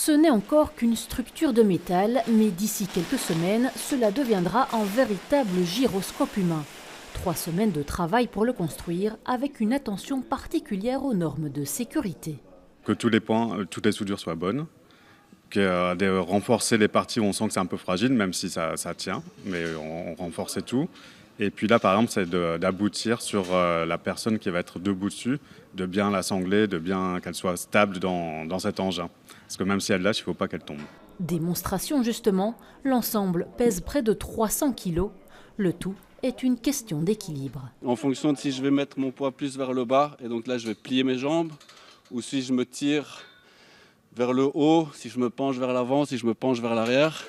Ce n'est encore qu'une structure de métal, mais d'ici quelques semaines, cela deviendra un véritable gyroscope humain. 3 semaines de travail pour le construire, avec une attention particulière aux normes de sécurité. Que tous les points, toutes les soudures soient bonnes, de renforcer les parties où on sent que c'est un peu fragile, même si ça tient, mais on renforçait tout. Et puis là, par exemple, c'est d'aboutir sur la personne qui va être debout dessus, de bien l'assembler, de bien qu'elle soit stable dans cet engin. Parce que même si elle lâche, il ne faut pas qu'elle tombe. Démonstration justement, l'ensemble pèse près de 300 kg. Le tout est une question d'équilibre. En fonction de si je vais mettre mon poids plus vers le bas, et donc là je vais plier mes jambes, ou si je me tire vers le haut, si je me penche vers l'avant, si je me penche vers l'arrière,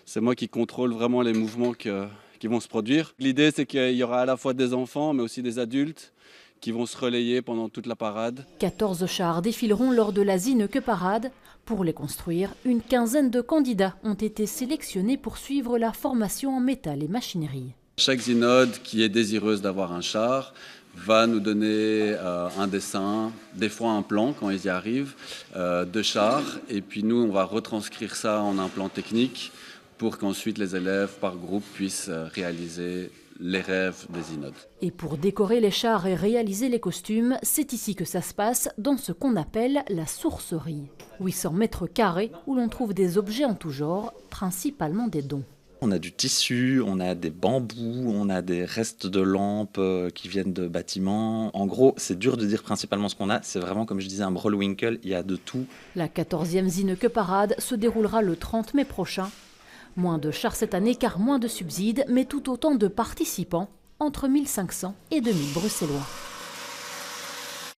c'est moi qui contrôle vraiment les mouvements qui vont se produire. L'idée, c'est qu'il y aura à la fois des enfants, mais aussi des adultes qui vont se relayer pendant toute la parade. 14 chars défileront lors de la Zineke Parade. Pour les construire, une quinzaine de candidats ont été sélectionnés pour suivre la formation en métal et machinerie. Chaque zynode qui est désireuse d'avoir un char va nous donner un dessin, des fois un plan quand ils y arrivent, de char. Et puis nous, on va retranscrire ça en un plan technique pour qu'ensuite les élèves par groupe puissent réaliser les rêves des zinodes. Et pour décorer les chars et réaliser les costumes, c'est ici que ça se passe, dans ce qu'on appelle la sourcerie. 800 mètres carrés où l'on trouve des objets en tout genre, principalement des dons. On a du tissu, on a des bambous, on a des restes de lampes qui viennent de bâtiments. En gros, c'est dur de dire principalement ce qu'on a. C'est vraiment, comme je disais, un Brolwinkel, il y a de tout. La 14e Zineke Parade se déroulera le 30 mai prochain. Moins de chars cette année car moins de subsides, mais tout autant de participants, entre 1500 et 2000 Bruxellois.